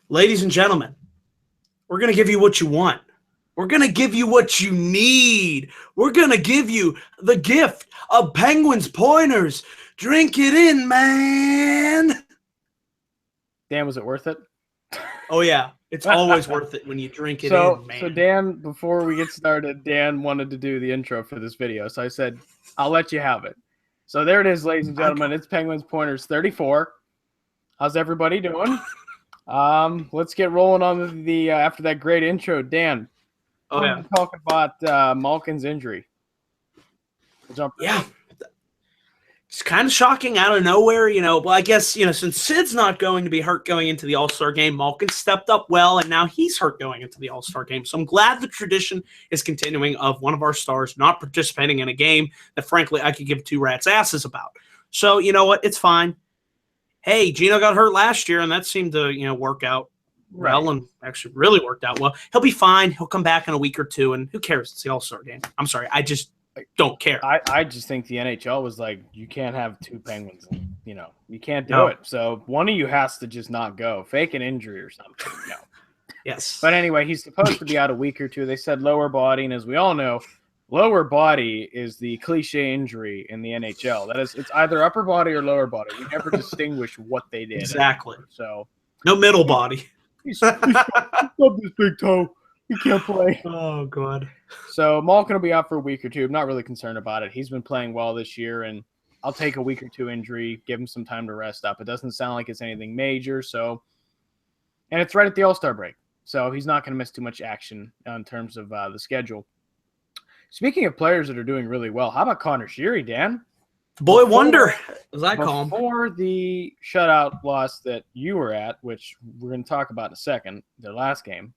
Ladies and gentlemen, we're going to give you what you want. We're going to give you what you need. We're going to give you the gift of Penguins pointers. Drink it in, man. Dan, was it worth it? Oh, yeah. It's always worth it when you drink it in, man. So, Dan, before we get started, Dan wanted to do the intro for this video. So I said, I'll let you have it. So there it is, ladies and gentlemen. It's Penguins Pointers 34. How's everybody doing? Let's get rolling on the after that great intro. Dan, talk about Malkin's injury. Yeah. It's kind of shocking out of nowhere, Well, I guess, since Sid's not going to be hurt going into the All-Star game, Malkin stepped up well, and now he's hurt going into the All-Star game. So I'm glad the tradition is continuing of one of our stars not participating in a game that, frankly, I could give two rats' asses about. So, you know what? It's fine. Hey, Gino got hurt last year, and that seemed to, work out well, and actually really worked out well. He'll be fine. He'll come back in a week or two, and who cares? It's the All-Star game. I'm sorry. I just don't care. I just think the NHL was like, you can't have two Penguins. You can't do it. So one of you has to just not go. Fake an injury or something. No. Yes. But anyway, he's supposed to be out a week or two. They said lower body, and as we all know, lower body is the cliche injury in the NHL. That is, it's either upper body or lower body. We never distinguish what they did. Exactly. Anymore. So no middle body. He's got this big toe. He can't play. Oh, God. So Malkin will be out for a week or two. I'm not really concerned about it. He's been playing well this year, and I'll take a week or two injury, give him some time to rest up. It doesn't sound like it's anything major. And it's right at the All-Star break. So he's not going to miss too much action in terms of the schedule. Speaking of players that are doing really well, how about Connor Sheary, Dan? Boy wonder, as I call him. Before the shutout loss that you were at, which we're going to talk about in a second, their last game,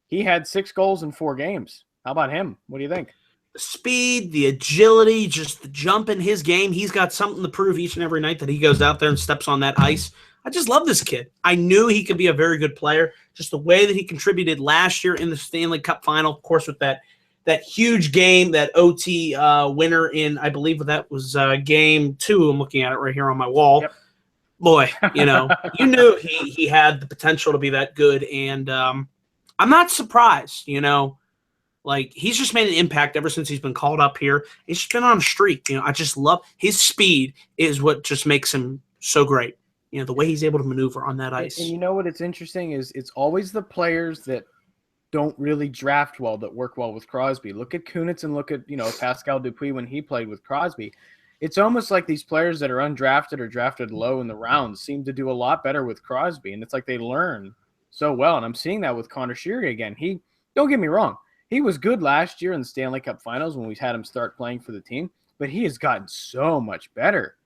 he had 6 goals in 4 games. How about him? What do you think? The speed, the agility, just the jump in his game. He's got something to prove each and every night that he goes out there and steps on that ice. I just love this kid. I knew he could be a very good player. Just the way that he contributed last year in the Stanley Cup final, of course, with that huge game, that OT winner in, I believe that was game 2. I'm looking at it right here on my wall. Yep. Boy, you knew he had the potential to be that good, and I'm not surprised, Like, he's just made an impact ever since he's been called up here. He's just been on a streak. I just love his speed is what just makes him so great. The way he's able to maneuver on that ice. And you know what? It's interesting is it's always the players that don't really draft well that work well with Crosby. Look at Kunitz and look at, Pascal Dupuis when he played with Crosby. It's almost like these players that are undrafted or drafted low in the rounds seem to do a lot better with Crosby. And it's like they learn so well. And I'm seeing that with Connor Sheary again. Don't get me wrong. He was good last year in the Stanley Cup Finals when we had him start playing for the team, but he has gotten so much better.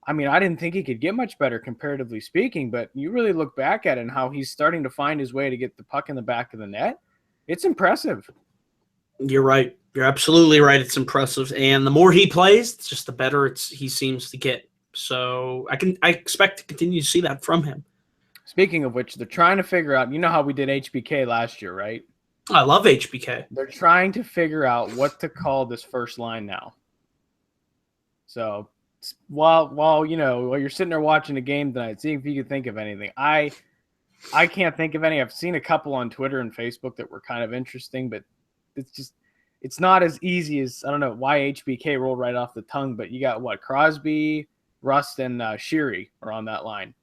I mean, I didn't think he could get much better comparatively speaking, but you really look back at it and how he's starting to find his way to get the puck in the back of the net. It's impressive. You're right. You're absolutely right. It's impressive. And the more he plays, just the better he seems to get. So I expect to continue to see that from him. Speaking of which, they're trying to figure out, how we did HBK last year, right? I love HBK. They're trying to figure out what to call this first line now. So while you're sitting there watching the game tonight, see if you can think of anything. I can't think of any. I've seen a couple on Twitter and Facebook that were kind of interesting, but it's not as easy as, I don't know why HBK rolled right off the tongue, but you got Crosby, Rust, and Sheary are on that line.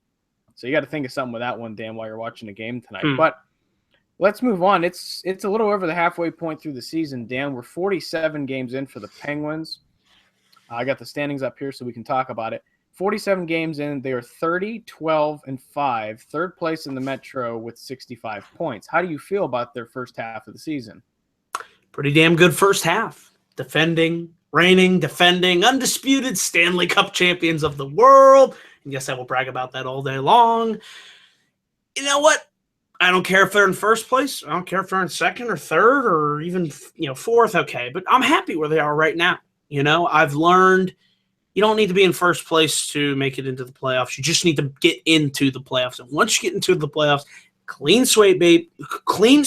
So you got to think of something with that one, Dan, while you're watching the game tonight. But let's move on. It's a little over the halfway point through the season, Dan. We're 47 games in for the Penguins. I got the standings up here so we can talk about it. 47 games in. They are 30, 12, and 5. Third place in the Metro with 65 points. How do you feel about their first half of the season? Pretty damn good first half. Reigning, defending, undisputed Stanley Cup champions of the world. And yes, I will brag about that all day long. You know what? I don't care if they're in first place. I don't care if they're in second or third or even, fourth. Okay, but I'm happy where they are right now. I've learned you don't need to be in first place to make it into the playoffs. You just need to get into the playoffs. And once you get into the playoffs, clean slate, babe. Clean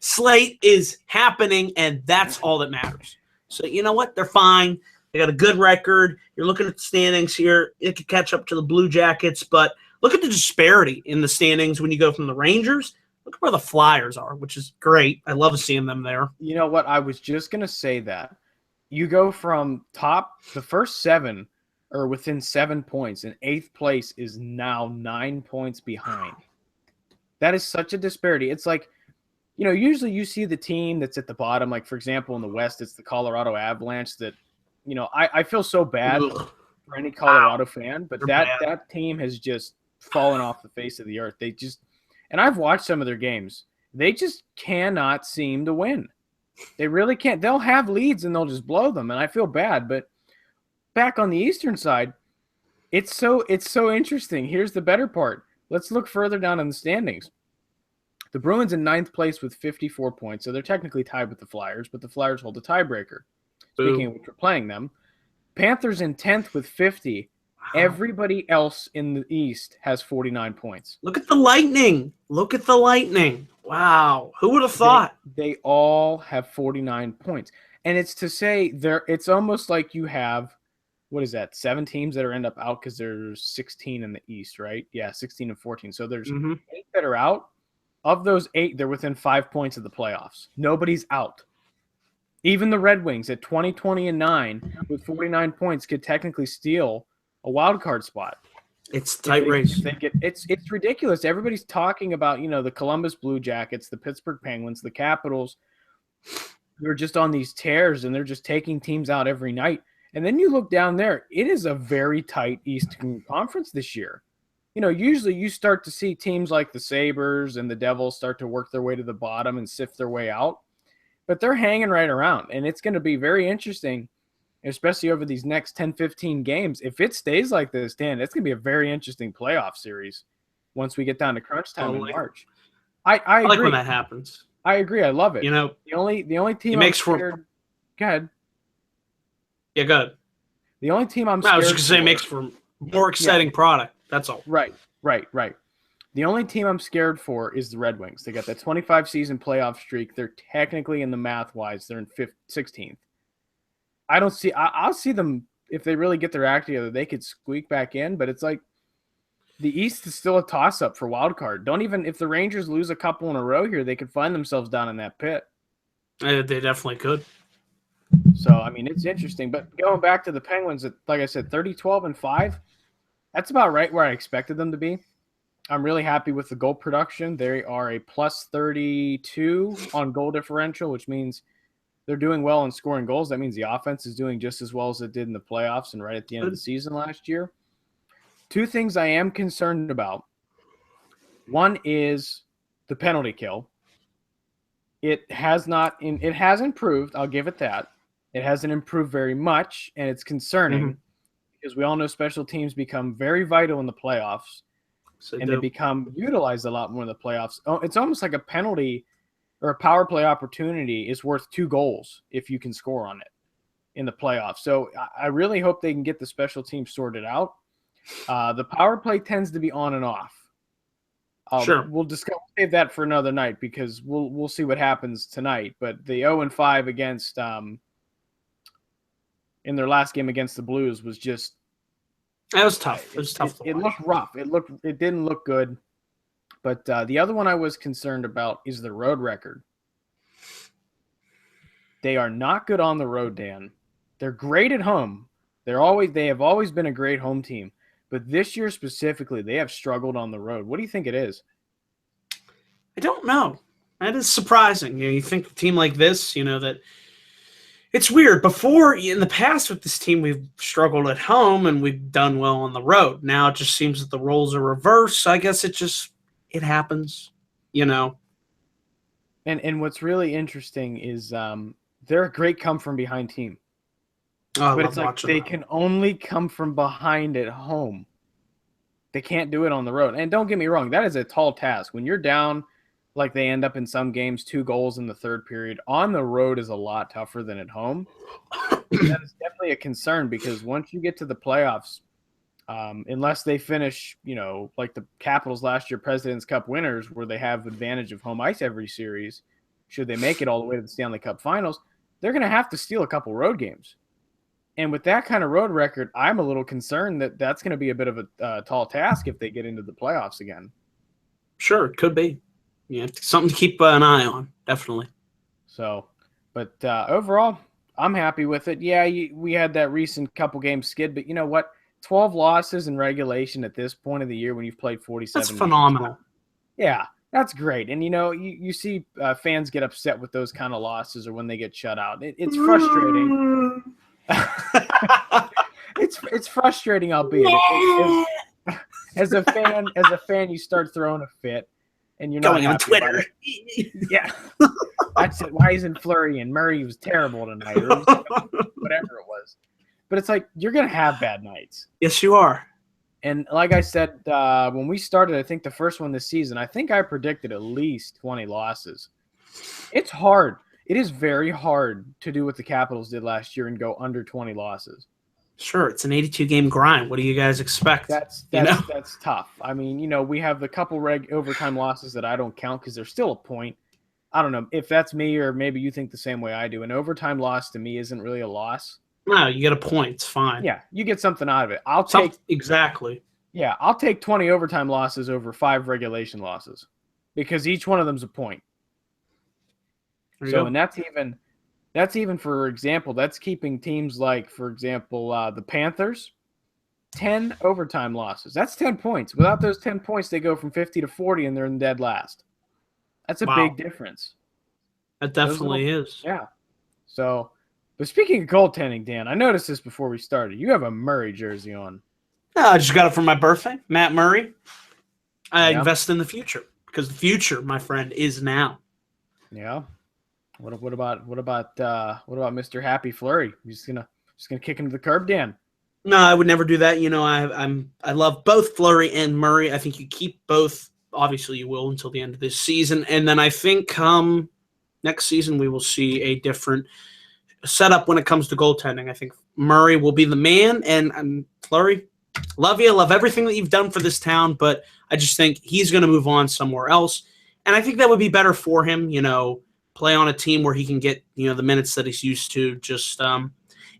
slate is happening, and that's all that matters. So you know what? They're fine. They got a good record. You're looking at the standings here. It could catch up to the Blue Jackets, but look at the disparity in the standings when you go from the Rangers. Look at where the Flyers are, which is great. I love seeing them there. You know what? I was just going to say that. You go from the first 7 are within 7 points, and 8th place is now 9 points behind. That is such a disparity. It's like, usually you see the team that's at the bottom, like, for example, in the West, it's the Colorado Avalanche that, I feel so bad for any Colorado fan, but that team has just fallen off the face of the earth. And I've watched some of their games. They just cannot seem to win. They really can't. They'll have leads and they'll just blow them, and I feel bad. But back on the Eastern side, it's so interesting. Here's the better part. Let's look further down in the standings. The Bruins in 9th place with 54 points, so they're technically tied with the Flyers, but the Flyers hold a tiebreaker. Speaking of which, we're playing them. Panthers in 10th with 50. Wow. Everybody else in the East has 49 points. Look at the Lightning. Wow. Who would have thought? They all have 49 points. And it's to say it's almost like you have, 7 teams that end up out because there's 16 in the East, right? Yeah, 16 and 14. So there's 8 that are out. Of those 8, they're within 5 points of the playoffs. Nobody's out. Even the Red Wings at 20-20-9 with 49 points could technically steal a wild card spot. It's a tight race. It's ridiculous. Everybody's talking about, the Columbus Blue Jackets, the Pittsburgh Penguins, the Capitals. They're just on these tears, and they're just taking teams out every night. And then you look down there, it is a very tight Eastern Conference this year. Usually you start to see teams like the Sabres and the Devils start to work their way to the bottom and sift their way out. But they're hanging right around, and it's going to be very interesting, especially over these next 10, 15 games. If it stays like this, Dan, it's going to be a very interesting playoff series once we get down to crunch time in March. I agree. Like when that happens. I agree. I love it. The only team I'm scared. Go ahead. Yeah, go ahead. The only team I'm scared I was just going to say it makes for more exciting product. That's all. Right. The only team I'm scared for is the Red Wings. They got that 25-season playoff streak. They're technically, in the math-wise, they're in 16th. I'll see them, if they really get their act together, they could squeak back in, but it's like the East is still a toss-up for wild card. If the Rangers lose a couple in a row here, they could find themselves down in that pit. They definitely could. So, it's interesting. But going back to the Penguins, like I said, 30-12-5, that's about right where I expected them to be. I'm really happy with the goal production. They are a plus 32 on goal differential, which means they're doing well in scoring goals. That means the offense is doing just as well as it did in the playoffs and right at the end of the season last year. 2 things I am concerned about. One is the penalty kill. It has improved. I'll give it that. It hasn't improved very much, and it's concerning because we all know special teams become very vital in the playoffs. They become utilized a lot more in the playoffs. It's almost like a penalty or a power play opportunity is worth 2 goals if you can score on it in the playoffs. So I really hope they can get the special teams sorted out. The power play tends to be on and off. Sure. We'll save that for another night because we'll see what happens tonight. But the 0-5 against in their last game against the Blues was just. That was tough. It was tough. It looked rough. It didn't look good. But the other one I was concerned about is the road record. They are not good on the road, Dan. They're great at home. They have always been a great home team. But this year specifically, they have struggled on the road. What do you think it is? I don't know. That is surprising. You think a team like this, that it's weird. Before, in the past with this team, we've struggled at home and we've done well on the road. Now it just seems that the roles are reversed. I guess it happens, And what's really interesting is they're a great come-from-behind team. Oh, but it's like they can only come from behind at home. They can't do it on the road. And don't get me wrong, that is a tall task. When you're down, like they end up in some games, 2 goals in the third period, on the road is a lot tougher than at home. That is definitely a concern because once you get to the playoffs, unless they finish, like the Capitals last year, President's Cup winners, where they have advantage of home ice every series, should they make it all the way to the Stanley Cup Finals, they're going to have to steal a couple road games. And with that kind of road record, I'm a little concerned that that's going to be a bit of a tall task if they get into the playoffs again. Sure, it could be. Yeah, something to keep an eye on, definitely. So, but overall, I'm happy with it. Yeah, we had that recent couple game skid, but you know what? 12 losses in regulation at this point of the year when you've played 47 That's games. phenomenal. Yeah, that's great. And, you see fans get upset with those kind of losses or when they get shut out. It's frustrating. It's frustrating, albeit. As a fan, you start throwing a fit, and you're not going on Twitter. Yeah, that's it. Why isn't Fleury and Murray was terrible tonight, or whatever it was? But it's like you're gonna have bad nights. Yes, you are. And like I said, when we started, I think the first one this season, I think I predicted at least 20 losses. It's hard. It is very hard to do what the Capitals did last year and go under 20 losses. Sure, it's an 82-game grind. What do you guys expect? That's tough. I mean, we have the couple overtime losses that I don't count because they're still a point. I don't know if that's me or maybe you think the same way I do. An overtime loss to me isn't really a loss. No, you get a point. It's fine. Yeah, you get something out of it. Exactly. Yeah, I'll take 20 overtime losses over 5 regulation losses because each one of them's a point. So, and that's even, for example, that's keeping teams like, for example, the Panthers, 10 overtime losses. That's 10 points. Without those 10 points, they go from 50 to 40, and they're in dead last. That's a big difference. That definitely is. Yeah. So, but speaking of goaltending, Dan, I noticed this before we started. You have a Murray jersey on. I just got it for my birthday. Matt Murray. I invest in the future because the future, my friend, is now. Yeah. What about Mr. Happy Fleury? You're just gonna kick him to the curb, Dan? No, I would never do that. I love both Fleury and Murray. I think you keep both. Obviously, you will until the end of this season, and then I think come next season we will see a different setup when it comes to goaltending. I think Murray will be the man, and Fleury, love you, love everything that you've done for this town, but I just think he's going to move on somewhere else, and I think that would be better for him. Play on a team where he can get, the minutes that he's used to. Just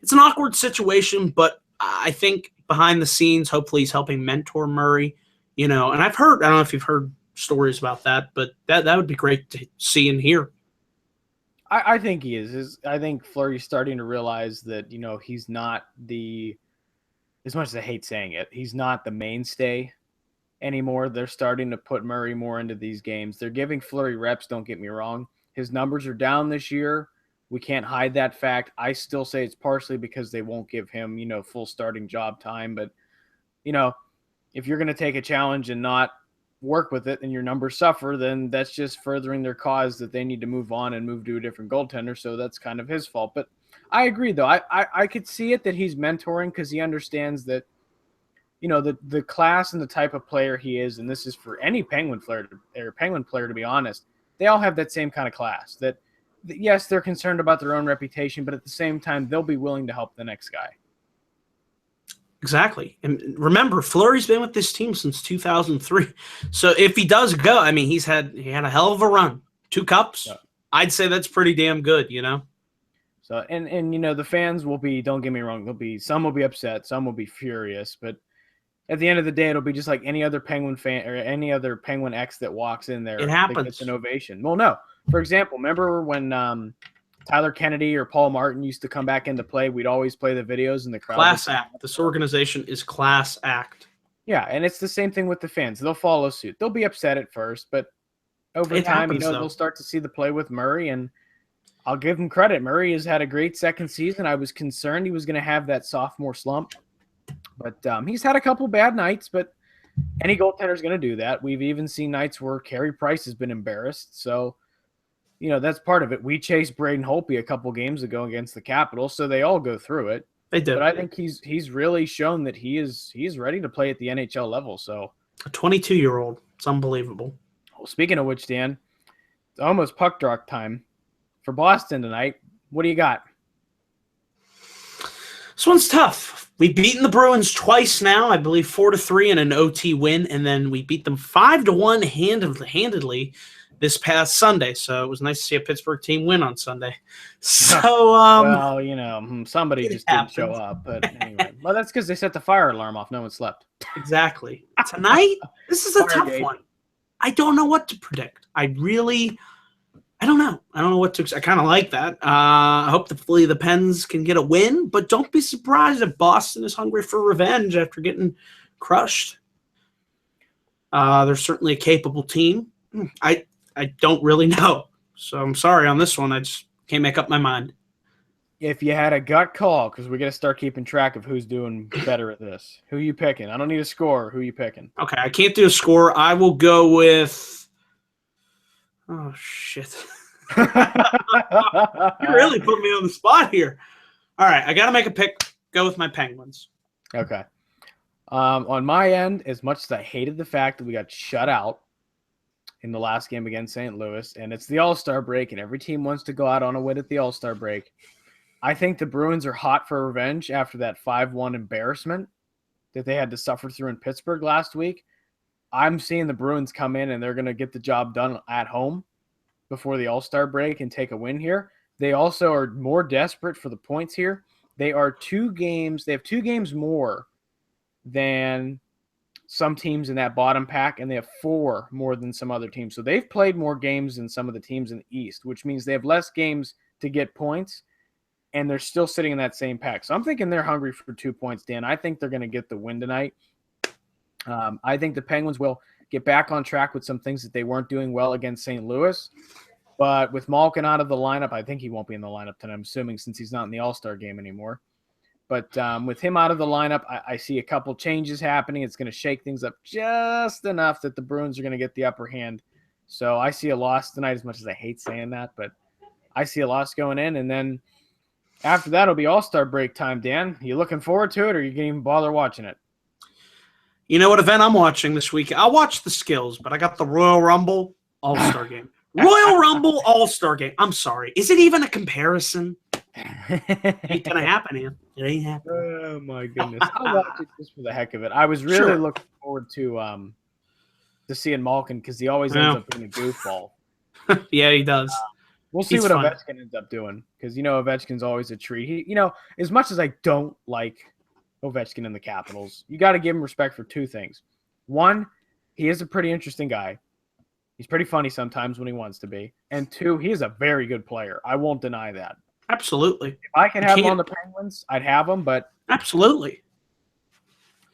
it's an awkward situation, but I think behind the scenes, hopefully he's helping mentor Murray, and I don't know if you've heard stories about that, but that would be great to see and hear. I think he is. I think Fleury's starting to realize that, he's not as much as I hate saying it, he's not the mainstay anymore. They're starting to put Murray more into these games. They're giving Fleury reps, don't get me wrong. His numbers are down this year. We can't hide that fact. I still say it's partially because they won't give him, full starting job time. But, if you're going to take a challenge and not work with it and your numbers suffer, then that's just furthering their cause that they need to move on and move to a different goaltender. So that's kind of his fault. But I agree, though. I could see it that he's mentoring because he understands that, the class and the type of player he is, and this is for any Penguin player to be honest, they all have that same kind of class that, yes, they're concerned about their own reputation, but at the same time, they'll be willing to help the next guy. Exactly. And remember, Fleury's been with this team since 2003. So if he does go, he had a hell of a run. 2 cups. Yeah. I'd say that's pretty damn good, So, and the fans will be, don't get me wrong, some will be upset, some will be furious, but at the end of the day, it'll be just like any other Penguin fan or any other Penguin X that walks in there. It happens. That gets an ovation. Well, no. For example, remember when Tyler Kennedy or Paul Martin used to come back into play? We'd always play the videos and the crowd. Class act. This organization is class act. Yeah, and it's the same thing with the fans. They'll follow suit. They'll be upset at first, but over time, they'll start to see the play with Murray, and I'll give him credit. Murray has had a great second season. I was concerned he was going to have that sophomore slump. But he's had a couple bad nights, but any goaltender is going to do that. We've even seen nights where Carey Price has been embarrassed. So, that's part of it. We chased Braden Holtby a couple games ago against the Capitals, so they all go through it. They did. But I think he's really shown that he's ready to play at the NHL level. So a 22-year-old. It's unbelievable. Well, speaking of which, Dan, it's almost puck drop time for Boston tonight. What do you got? This one's tough. We've beaten the Bruins twice now, I believe 4-3 in an OT win, and then we beat them 5-1 handedly this past Sunday. So it was nice to see a Pittsburgh team win on Sunday. So, well, somebody just didn't show up. But anyway, well, that's because they set the fire alarm off. No one slept. Exactly. Tonight, this is a tough Firegate. one. I don't know what to predict. I don't know. I don't know what to. I kind of like that. Hopefully the Pens can get a win, but don't be surprised if Boston is hungry for revenge after getting crushed. They're certainly a capable team. I don't really know, so I'm sorry on this one. I just can't make up my mind. If you had a gut call, because we got to start keeping track of who's doing better at this. Who you picking? I don't need a score. Who you picking? Okay, I can't do a score. I will go with. Oh shit! You really put me on the spot here. All right, I got to make a pick. Go with my Penguins. Okay. On my end, as much as I hated the fact that we got shut out in the last game against St. Louis, and it's the All-Star break, and every team wants to go out on a win at the All-Star break, I think the Bruins are hot for revenge after that 5-1 embarrassment that they had to suffer through in Pittsburgh last week. I'm seeing the Bruins come in, and they're going to get the job done at home before the All-Star break and take a win here. They also are more desperate for the points here. They have 2 games more than some teams in that bottom pack, and they have 4 more than some other teams. So they've played more games than some of the teams in the East, which means they have less games to get points, and they're still sitting in that same pack. So I'm thinking they're hungry for 2 points, Dan. I think they're going to get the win tonight. I think the Penguins will get back on track with some things that they weren't doing well against St. Louis. But with Malkin out of the lineup, I think he won't be in the lineup tonight, I'm assuming, since he's not in the All-Star game anymore. But with him out of the lineup, I see a couple changes happening. It's going to shake things up just enough that the Bruins are going to get the upper hand. So I see a loss tonight, as much as I hate saying that. But I see a loss going in. And then after that, it'll be All-Star break time, Dan. You looking forward to it, or you can't even bother watching it? You know what event I'm watching this week? I'll watch the skills, but I got the Royal Rumble All-Star game. Royal Rumble All-Star game. I'm sorry. Is it even a comparison? Ain't gonna happen, man. It ain't happening. Oh my goodness! I'll watch it just for the heck of it. I was really looking forward to seeing Malkin, because he always ends up being a goofball. Yeah, he does. We'll see what Ovechkin ends up doing, because Ovechkin's always a treat. He, as much as I don't like Ovechkin in the Capitals, you got to give him respect for 2 things. One, he is a pretty interesting guy. He's pretty funny sometimes when he wants to be. And 2, he is a very good player. I won't deny that. Absolutely. If I could have him on the Penguins, I'd have him, but absolutely.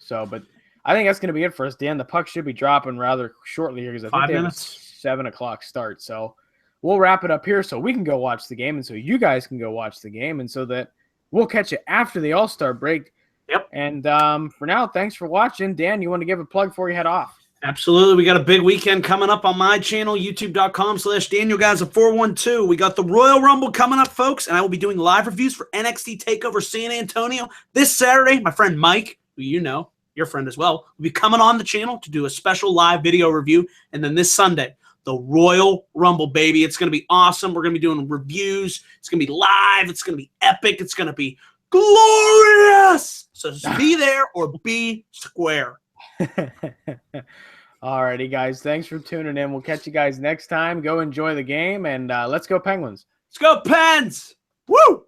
But I think that's going to be it for us, Dan. The puck should be dropping rather shortly here, because I think they have a 7 o'clock start. So we'll wrap it up here so we can go watch the game, and so you guys can go watch the game, and so that we'll catch you after the All-Star break. Yep. And for now, thanks for watching. Dan, you want to give a plug before you head off? Absolutely. We got a big weekend coming up on my channel, youtube.com/DanielGuys412. We got the Royal Rumble coming up, folks, and I will be doing live reviews for NXT TakeOver San Antonio this Saturday. My friend Mike, who your friend as well, will be coming on the channel to do a special live video review. And then this Sunday, the Royal Rumble, baby. It's going to be awesome. We're going to be doing reviews. It's going to be live. It's going to be epic. It's going to be glorious. So just be there or be square. Alrighty, guys. Thanks for tuning in. We'll catch you guys next time. Go enjoy the game, and let's go Penguins. Let's go Pens! Woo!